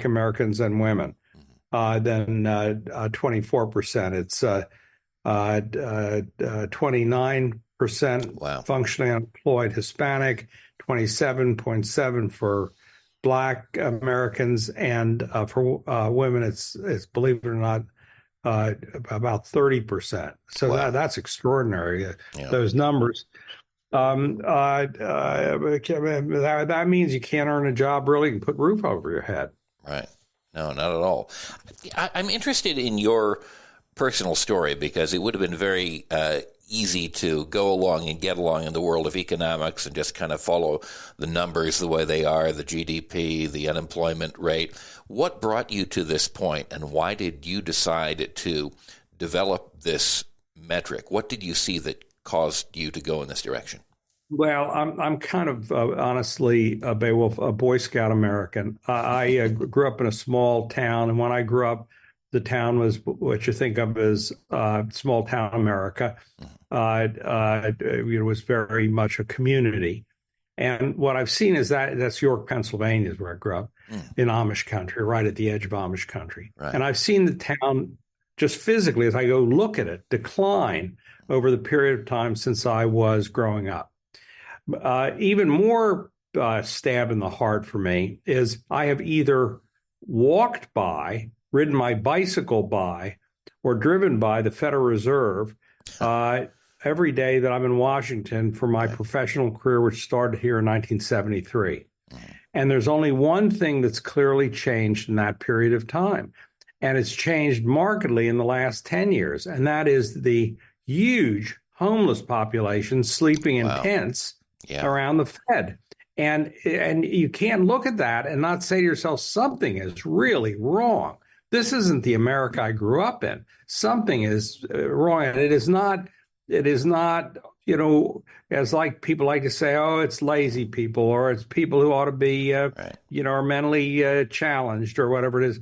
Americans and women, than 24%. It's 29% Wow. functionally unemployed Hispanic, 27.7 for Black Americans, and for women, it's believe it or not, about 30%. So Wow. that's extraordinary. Yeah. Those numbers. That means you can't earn a job really and put a roof over your head. Right. No, not at all. I'm interested in your personal story because it would have been very easy to go along and get along in the world of economics and just kind of follow the numbers the way they are, the GDP, the unemployment rate. What brought you to this point, and why did you decide to develop this metric? What did you see that caused you to go in this direction? Well, I'm kind of honestly, Beowulf, a Boy Scout American. I grew up in a small town, and when I grew up, the town was what you think of as small town America. It was very much a community. And what I've seen is that's York, Pennsylvania, is where I grew up, in Amish country, right at the edge of Amish country. Right. And I've seen the town just physically, as I go look at it, decline over the period of time since I was growing up. Even more stab in the heart for me is I have either walked by, ridden my bicycle by, or driven by the Federal Reserve every day that I'm in Washington for my professional career, which started here in 1973. And there's only one thing that's clearly changed in that period of time, and it's changed markedly in the last 10 years, and that is the huge homeless population sleeping in tents around the Fed. And you can't look at that and not say to yourself, something is really wrong. This isn't the America I grew up in. Something is wrong. And it is not, as like people like to say, oh, it's lazy people, or it's people who ought to be, are mentally challenged, or whatever it is.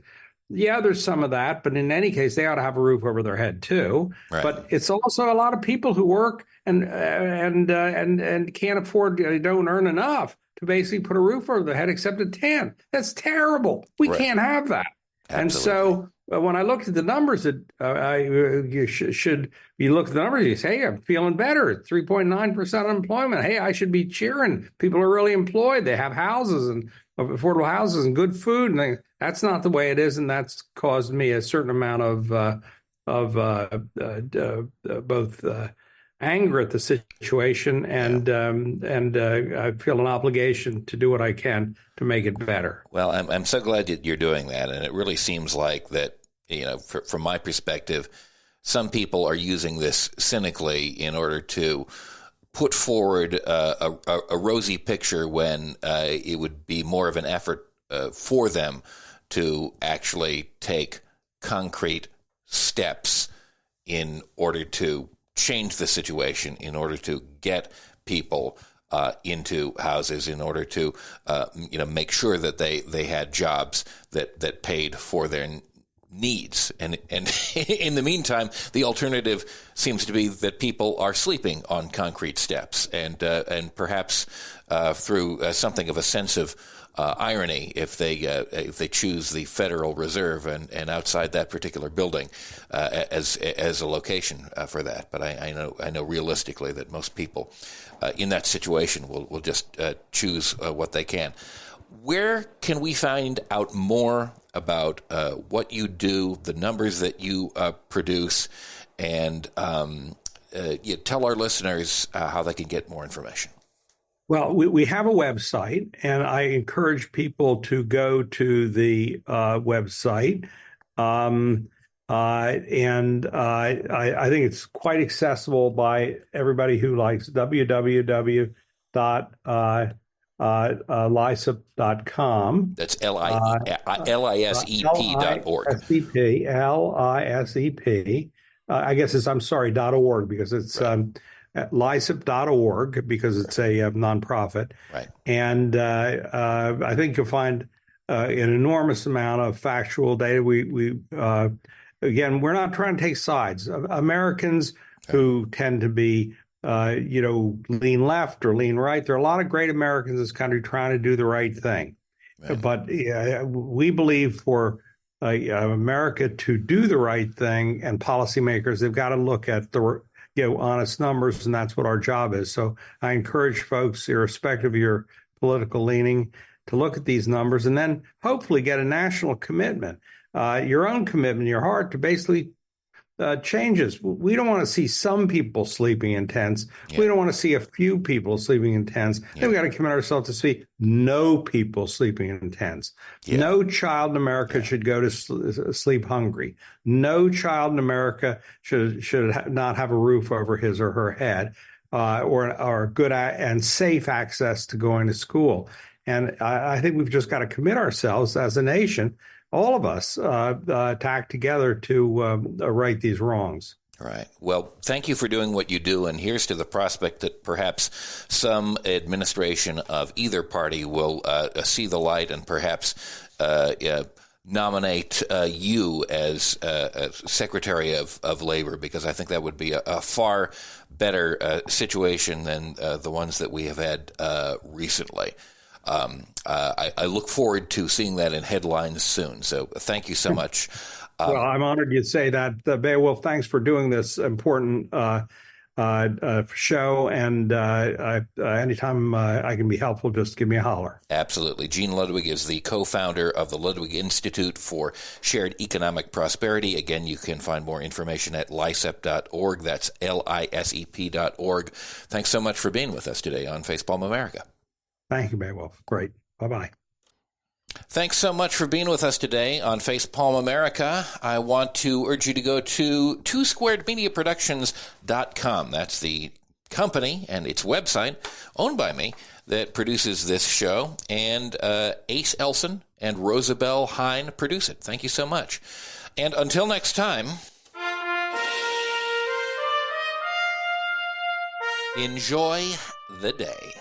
Yeah, there's some of that, but in any case, they ought to have a roof over their head too. Right. But it's also a lot of people who work and can't afford, don't earn enough to basically put a roof over their head, except a tent. That's terrible. We can't have that. Absolutely. And so when I looked at the numbers, you look at the numbers, you say, hey, I'm feeling better. 3.9% unemployment. Hey, I should be cheering. People are really employed. They have houses and affordable houses and good food. And that's not the way it is. And that's caused me a certain amount of both anger at the situation and I feel an obligation to do what I can to make it better. Well, I'm so glad that you're doing that, and it really seems like that. From my perspective, some people are using this cynically in order to put forward a rosy picture when it would be more of an effort for them to actually take concrete steps in order to change the situation, in order to get people into houses, in order to make sure that they had jobs that paid for their needs. And in the meantime, the alternative seems to be that people are sleeping on concrete steps, and perhaps through something of a sense of irony, if they choose the Federal Reserve and outside that particular building as a location for that. But I know realistically that most people in that situation will just choose what they can. Where can we find out more about what you do, the numbers that you produce, and tell our listeners how they can get more information? Well, we have a website, and I encourage people to go to the website. And I think it's quite accessible by everybody who likes www.lisep.com. That's lisep.org. LISEP. I guess it's, I'm sorry, .org, because it's lisep.org, because it's a nonprofit. Right. And I think you'll find an enormous amount of factual data. We again, we're not trying to take sides. Americans who tend to be lean left or lean right. There are a lot of great Americans in this country trying to do the right thing. Right. But we believe for America to do the right thing, and policymakers, they've got to look at the honest numbers, and that's what our job is. So I encourage folks, irrespective of your political leaning, to look at these numbers and then hopefully get a national commitment, your own commitment in your heart to basically changes. We don't want to see some people sleeping in tents. Yeah. We don't want to see a few people sleeping in tents. Yeah. We've got to commit ourselves to see no people sleeping in tents. Yeah. No child in America should go to sleep hungry. No child in America should not have a roof over his or her head, or good and safe access to going to school. And I think we've just got to commit ourselves as a nation, all of us, to act together to right these wrongs. Right. Well, thank you for doing what you do, and here's to the prospect that perhaps some administration of either party will see the light and perhaps nominate you as Secretary of Labor, because I think that would be a far better situation than the ones that we have had recently. I look forward to seeing that in headlines soon. So thank you so much. Well, I'm honored you'd say that, Beowulf. Thanks for doing this important show. And anytime I can be helpful, just give me a holler. Absolutely. Gene Ludwig is the co-founder of the Ludwig Institute for Shared Economic Prosperity. Again, you can find more information at lisep.org. That's lisep.org. Thanks so much for being with us today on Facepalm America. Thank you, Beowulf. Great. Bye-bye. Thanks so much for being with us today on Facepalm America. I want to urge you to go to twosquaredmediaproductions.com. That's the company and its website owned by me that produces this show. And Ace Elson and Rosabelle Hine produce it. Thank you so much. And until next time, enjoy the day.